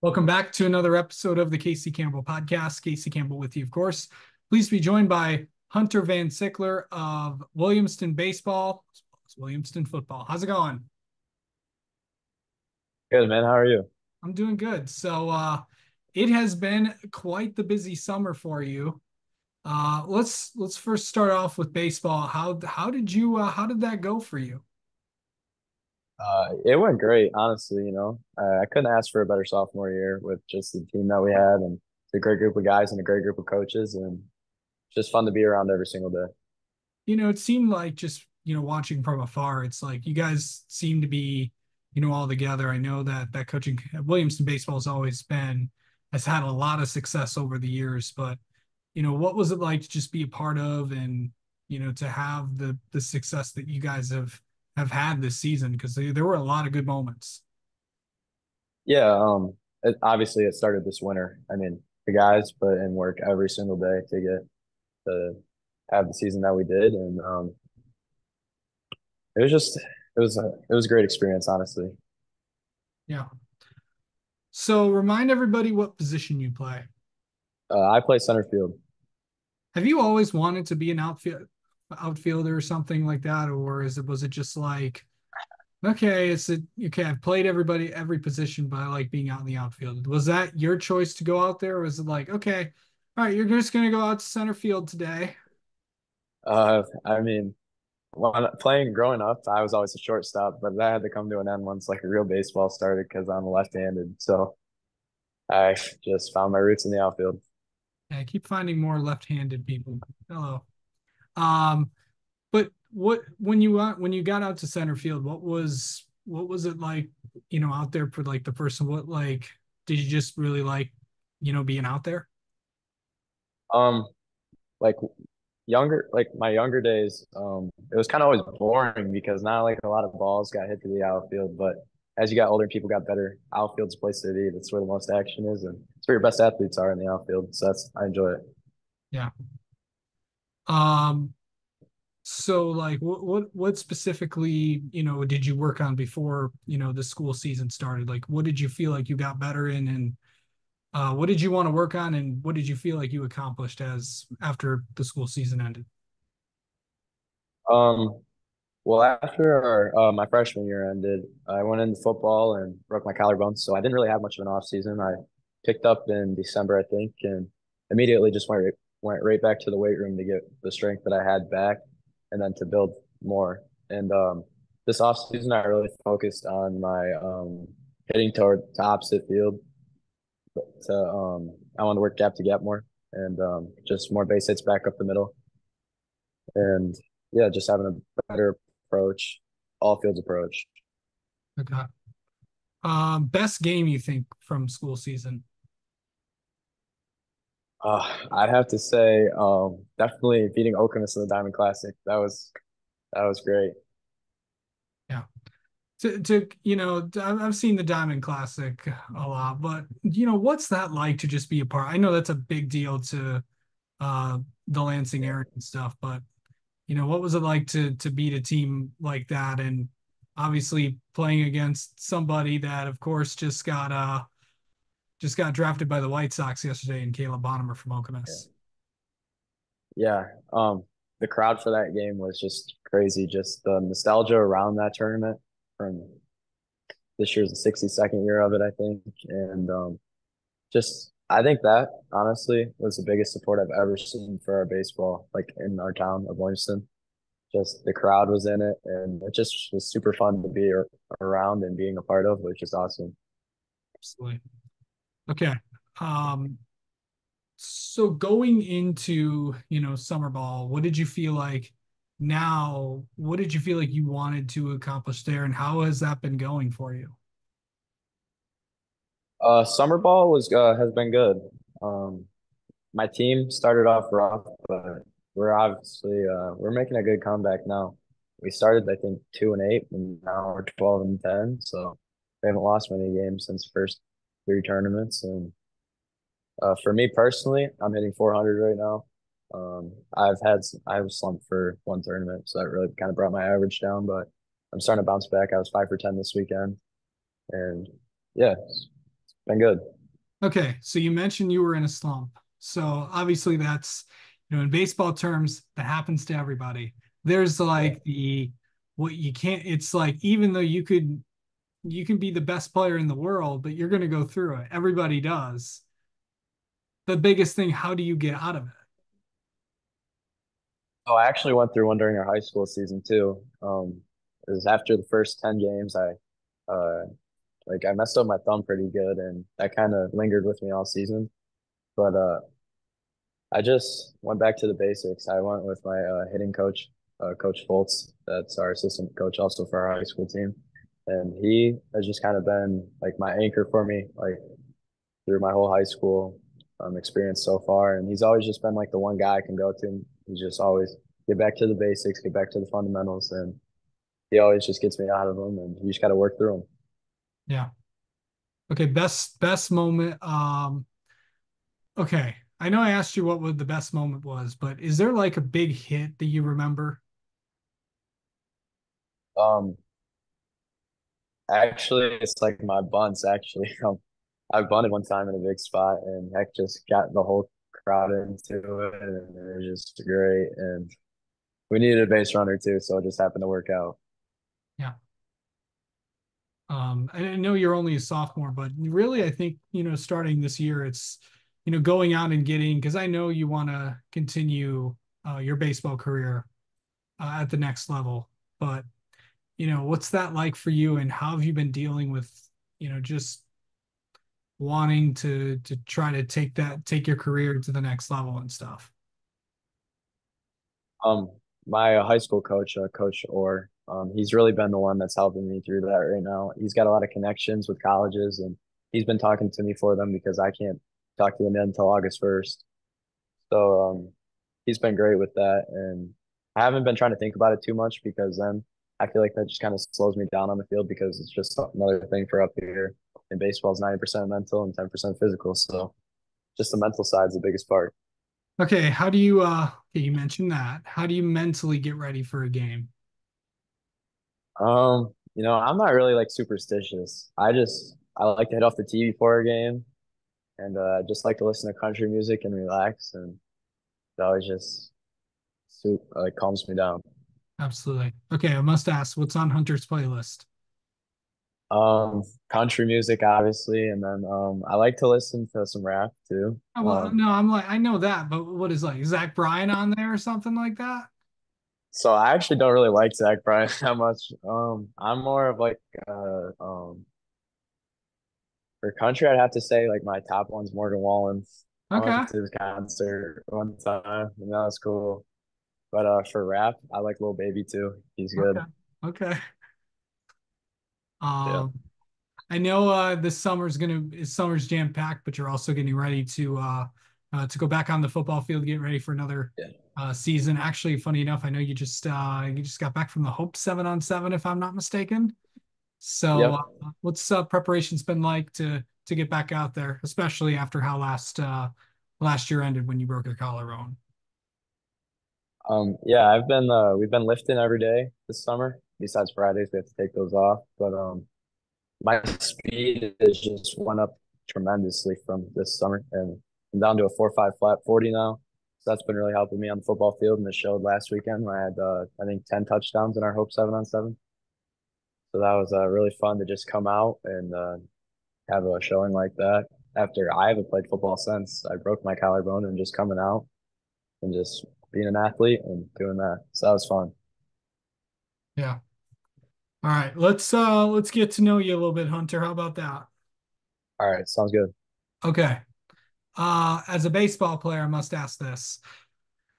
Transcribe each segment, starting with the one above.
Welcome back to another episode of the Casey Campbell podcast. Casey Campbell with you, of course. Pleased to be joined by Hunter Vansickler of Williamston Baseball, as well as Williamston Football. How's it going? Good, man. How are you? I'm doing good. It has been quite the busy summer for you. Let's first start off with baseball. How did that go for you? It went great, honestly. I couldn't ask for a better sophomore year with just the team that we had and the great group of guys and a great group of coaches, and just fun to be around every single day. It seemed like just, watching from afar, it's like you guys seem to be, all together. I know that coaching at Williamston baseball has had a lot of success over the years, but, what was it like to just be a part of and, to have the success that you guys have had this season? Because there were a lot of good moments. Yeah, obviously it started this winter. I mean, the guys put in work every single day to get to have the season that we did, and it was a great experience, honestly. Yeah. So remind everybody what position you play. I play center field. Have you always wanted to be an outfielder or something like that, or was it just like, okay, okay, I've played every position, but I like being out in the outfield. Was that your choice to go out there, or was it like, okay, all right, you're just gonna go out to center field today? I mean, when playing growing up, I was always a shortstop, but that had to come to an end once like a real baseball started because I'm left-handed. So I just found my roots in the outfield. Yeah, I keep finding more left-handed people. Hello. Um, but when you got out to center field, what was it like, out there for like the first what like did you just really like, being out there? Um, like like my younger days, it was kind of always boring because not like a lot of balls got hit to the outfield. But as you got older and people got better, outfield's a place to be. That's where the most action is, and it's where your best athletes are in the outfield. So I enjoy it. Yeah. Um, So like what specifically, did you work on before, the school season started? Like what did you feel like you got better in, and what did you want to work on, and what did you feel like you accomplished as after the school season ended? Um, well, after my freshman year ended, I went into football and broke my collarbone, so I didn't really have much of an off season. I picked up in December, I think, and immediately just went right back to the weight room to get the strength that I had back, and then to build more. And this off season, I really focused on my hitting toward to opposite field. I wanted to work gap to gap more, and just more base hits back up the middle, and yeah, just having a better approach, all fields approach. Okay. Best game you think from school season? I'd have to say, definitely beating Okemos in the Diamond Classic. That was great. Yeah. I've seen the Diamond Classic a lot, but what's that like to just be a part? I know that's a big deal to uh the Lansing Yeah, area and stuff, but what was it like to beat a team like that, and obviously playing against somebody that, of course, just got drafted by the White Sox yesterday, and Caleb Bonham from yeah, Okemos. yeah. The crowd for that game was just crazy. Just the nostalgia around that tournament from this year's the 62nd year of it, I think, and just I think that honestly was the biggest support I've ever seen for our baseball, like in our town of Williamston. Just the crowd was in it, and it just was super fun to be around and being a part of, which is awesome. Absolutely. Okay. Um, so going into, summer ball, what did you feel like now? What did you feel like you wanted to accomplish there, and how has that been going for you? Summer ball was has been good. Um, my team started off rough, but we're making a good comeback now. We started I think 2-8, and now we're 12-10. So we haven't lost many games since the first three tournaments. And for me personally, I'm hitting 400 right now. I was slumped for one tournament, so that really kind of brought my average down. But I'm starting to bounce back. I was 5 for 10 this weekend, and yeah, Been good. Okay, so you mentioned you were in a slump. So obviously that's, in baseball terms, that happens to everybody. There's Yeah. like the what you can't, it's like even though you can be the best player in the world, but you're going to go through it. Everybody does. The biggest thing, how do you get out of it? Oh, I actually went through one during our high school season too. It was after the first 10 games, uh, I messed up my thumb pretty good, and that kind of lingered with me all season. But I just went back to the basics. I went with my hitting coach, Coach Foltz. That's our assistant coach also for our high school team. And he has just kind of been like my anchor for me, like through my whole high school experience so far. And he's always just been like the one guy I can go to. He's just always get back to the basics, get back to the fundamentals. And he always just gets me out of them. And you just got to work through them. Yeah. Okay, best moment. Okay. I know I asked you what would the best moment was, but is there like a big hit that you remember? Um, Actually, it's like my bunts. Actually, I bunted one time in a big spot, and heck, just got the whole crowd into it, and it was just great. And we needed a base runner too, so it just happened to work out. Yeah. I know you're only a sophomore, but really, I think, starting this year, it's, going out and getting, because I know you want to continue your baseball career at the next level. But, what's that like for you, and how have you been dealing with, just wanting to try to take your career to the next level and stuff? Um, my high school coach, Coach Orr, he's really been the one that's helping me through that right now. He's got a lot of connections with colleges, and he's been talking to me for them because I can't talk to them until August 1st. So he's been great with that, and I haven't been trying to think about it too much because then I feel like that just kind of slows me down on the field because it's just another thing for up here. And baseball is 90% mental and 10% physical, so just the mental side is the biggest part. Okay, how do you okay, you mentioned that. How do you mentally get ready for a game? I'm not really like superstitious. I like to hit off the tee before a game, and just like to listen to country music and relax, and that always just like calms me down. Absolutely. Okay, I must ask, what's on Hunter's playlist? Country music, obviously, and then I like to listen to some rap too. Oh, well, no, I'm like, I know that, but what is like Zach Bryan on there or something like that? So I actually don't really like Zach Bryan that much. I'm more of like for country, I'd have to say like my top one's Morgan Wallen. I went Okay. to his concert one time, and that was cool. But for rap, I like Lil Baby too. He's good. Okay. Okay. Yeah. Um, I know this summer's jam packed, but you're also getting ready to go back on the football field, get ready for another Yeah. season. Actually, funny enough, I know you just got back from the Hope 7-on-7, if I'm not mistaken. So, Yep. what's preparations been like to get back out there, especially after how last year ended when you broke your collarbone? Yeah, we've been lifting every day this summer. Besides Fridays, we have to take those off. But my speed has just went up tremendously from this summer, and I'm down to a 4.5 flat 40 now. So that's been really helping me on the football field, and it showed last weekend when I had I think 10 touchdowns in our Hope 7-on-7. So that was really fun to just come out and have a showing like that. After I haven't played football since I broke my collarbone, and just coming out and just being an athlete and doing that. So that was fun. Yeah. All right. Let's get to know you a little bit, Hunter. How about that? All right, sounds good. Okay. As a baseball player, I must ask this.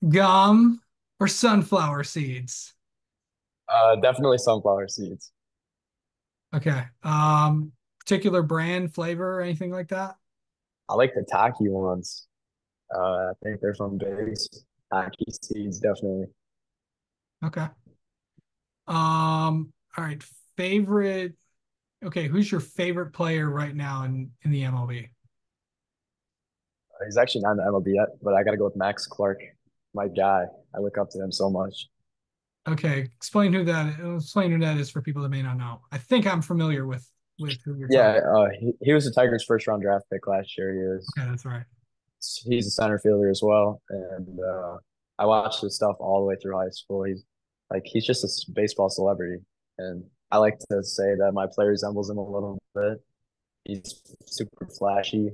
Gum or sunflower seeds? Definitely sunflower seeds. Okay. Particular brand, flavor, anything like that? I like the Taki ones. I think they're from base. Taki seeds, definitely. Okay. All right. Favorite. Okay, who's your favorite player right now in the MLB? He's actually not in the MLB yet, but I got to go with Max Clark, my guy. I look up to him so much. Okay, explain who that is for people that may not know. I think I'm familiar with. with who you're talking? Yeah, he was the Tigers' first round draft pick last year. Okay, that's right. He's a center fielder as well, and I watched his stuff all the way through high school. He's just a baseball celebrity, and I like to say that my play resembles him a little bit. He's super flashy,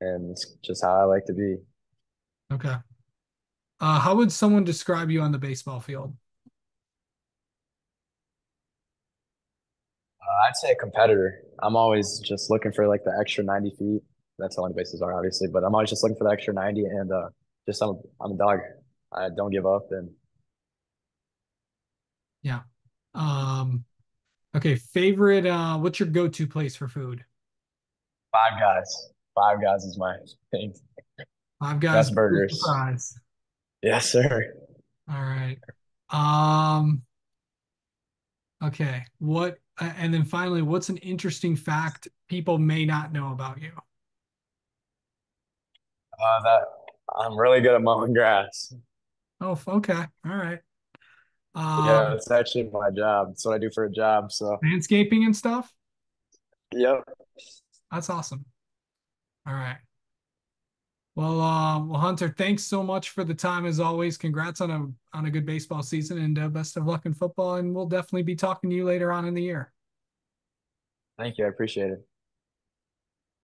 and it's just how I like to be. Okay. How would someone describe you on the baseball field? I'd say a competitor. I'm always just looking for like the extra 90 feet. That's how many bases are, obviously, but I'm always just looking for the extra 90, and just I'm a dog. I don't give up, and Yeah. Um, okay, favorite what's your go-to place for food? Five Guys. Five Guys is my thing. Five Guys Best with burgers. fries. Yes, sir. All right. Um, okay. And then finally, what's an interesting fact people may not know about you? That I'm really good at mowing grass. Oh, okay. All right. Yeah, Um, it's actually my job. It's what I do for a job. So, landscaping and stuff. yep. That's awesome. All right. Well, Hunter, thanks so much for the time as always. Congrats on a good baseball season and best of luck in football. And we'll definitely be talking to you later on in the year. Thank you. I appreciate it.